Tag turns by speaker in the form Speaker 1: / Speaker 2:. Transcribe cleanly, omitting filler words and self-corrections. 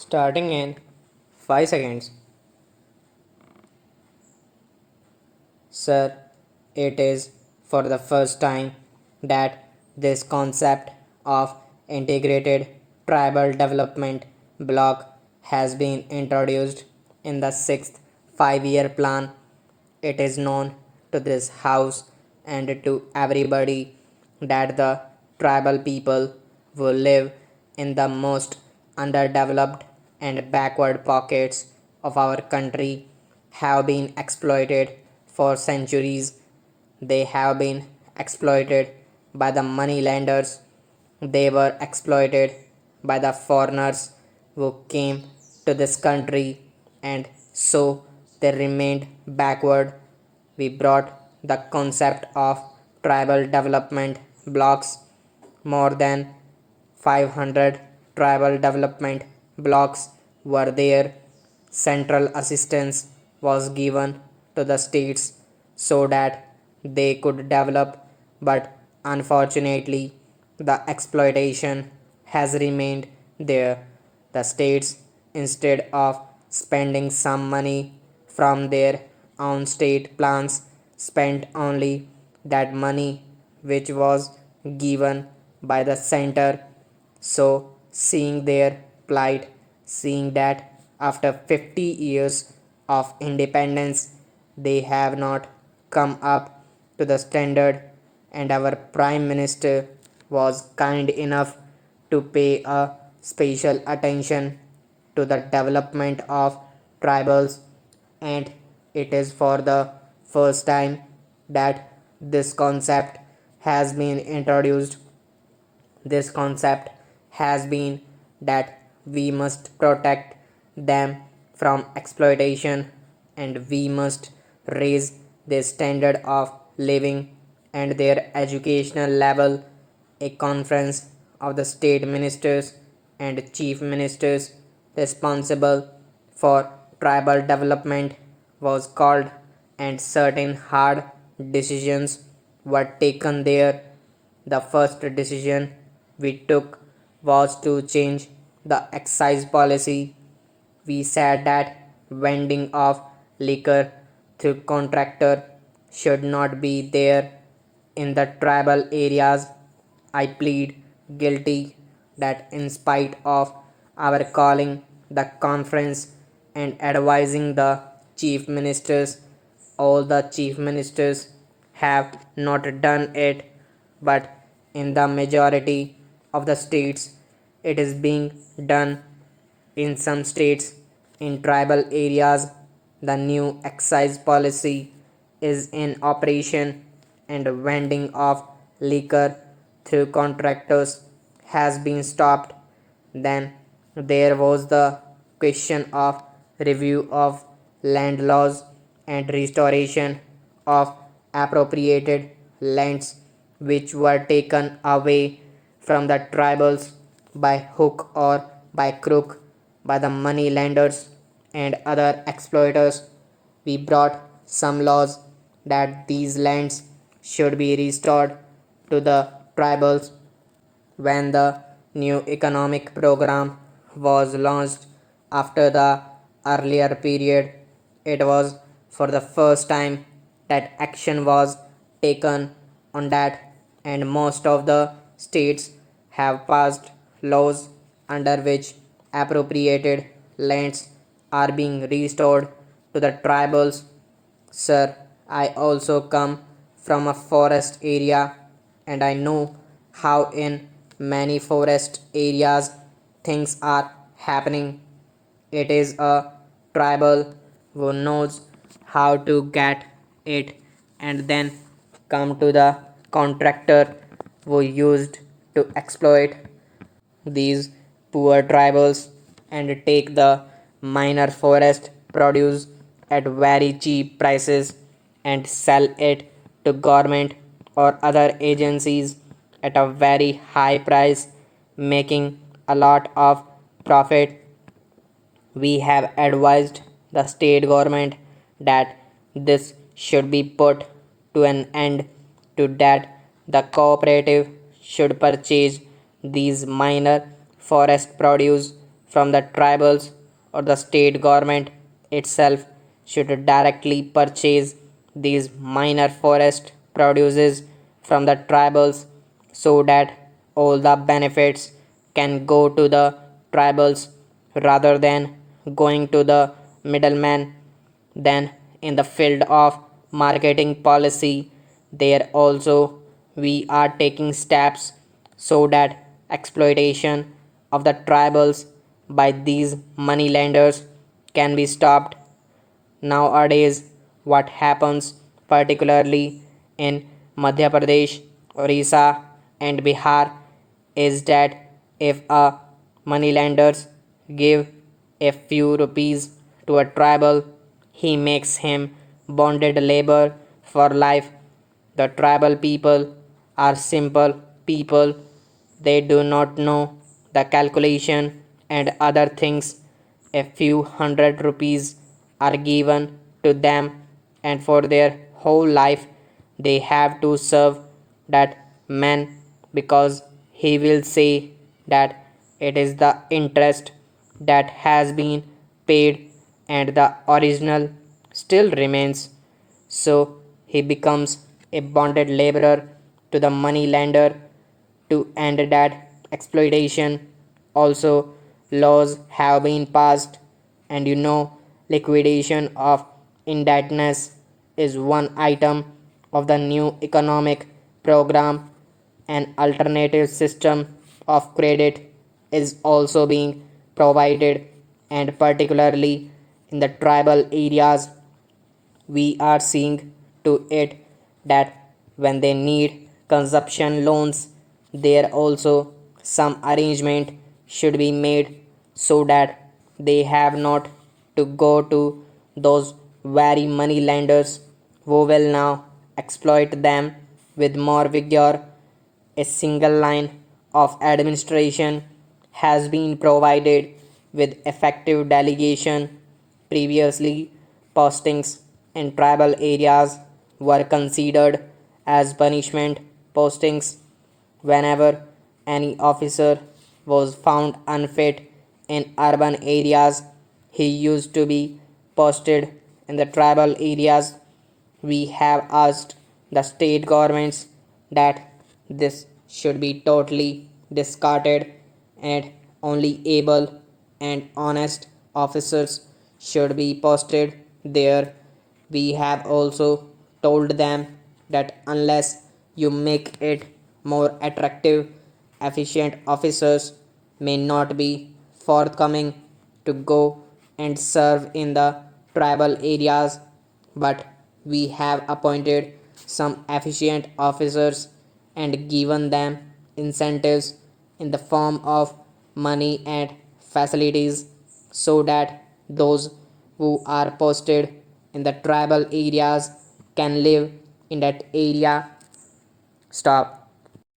Speaker 1: Starting in 5 seconds. Sir, it is for the first time that this concept of integrated tribal development block has been introduced in the 6th 5-year plan. It is known to this House and to everybody that the tribal people who live in the most underdeveloped and backward pockets of our country have been exploited for centuries. They have been exploited by the money lenders. They were exploited by the foreigners who came to this country, and so they remained backward. We brought the concept of tribal development blocks. More than 500 tribal development blocks were there. Central assistance was given to the states so that they could develop, but unfortunately, the exploitation has remained there. The states, instead of spending some money from their own state plans, spent only that money which was given by the center. So, seeing their plight, seeing that after 50 years of independence, they have not come up to the standard, and our Prime Minister was kind enough to pay a special attention to the development of tribals, and it is for the first time that this concept has been introduced. This concept has been that we must protect them from exploitation, and we must raise their standard of living and their educational level. A conference of the state ministers and chief ministers responsible for tribal development was called, and certain hard decisions were taken there. The first decision we took was to change the excise policy. We said that vending of liquor through contractor should not be there in the tribal areas. I plead guilty that in spite of our calling the conference and advising the chief ministers, all the chief ministers have not done it, but in the majority of the states it is being done. In some states, in tribal areas, the new excise policy is in operation, and vending of liquor through contractors has been stopped. Then there was the question of review of land laws and restoration of appropriated lands which were taken away from the tribals by hook or by crook by the money lenders and other exploiters. We brought some laws that these lands should be restored to the tribals. When the new economic program was launched after the earlier period, it was for the first time that action was taken on that, and most of the states have passed laws under which appropriated lands are being restored to the tribals. Sir, I also come from a forest area, and I know how in many forest areas things are happening. It is a tribal who knows how to get it and then come to the contractor who used to exploit these poor tribals and take the minor forest produce at very cheap prices and sell it to government or other agencies at a very high price, making a lot of profit. We have advised the state government that this should be put to an end, to that the cooperative should purchase these minor forest produce from the tribals or the state government itself should directly purchase these minor forest produces from the tribals so that all the benefits can go to the tribals rather than going to the middleman. Then in the field of marketing policy, there also we are taking steps so that exploitation of the tribals by these money lenders can be stopped. Nowadays, what happens particularly in Madhya Pradesh, Orissa, and Bihar is that if a moneylenders give a few rupees to a tribal, he makes him bonded labor for life. The tribal people are simple people. They do not know the calculation and other things. A few hundred rupees are given to them, and for their whole life they have to serve that man because he will say that it is the interest that has been paid and the original still remains. So he becomes a bonded laborer to the money lender to end that exploitation. Also, laws have been passed, and liquidation of indebtedness is one item of the new economic program. An alternative system of credit is also being provided, and particularly in the tribal areas we are seeing to it that when they need consumption loans, there also some arrangement should be made so that they have not to go to those very money lenders who will now exploit them with more vigor. A single line of administration has been provided with effective delegation. Previously, postings in tribal areas were considered as punishment postings. Whenever any officer was found unfit in urban areas, he used to be posted in the tribal areas. We have asked the state governments that this should be totally discarded and only able and honest officers should be posted there. We have also told them that unless you make it more attractive, efficient officers may not be forthcoming to go and serve in the tribal areas, but we have appointed some efficient officers and given them incentives in the form of money and facilities so that those who are posted in the tribal areas can live in that area. Stop.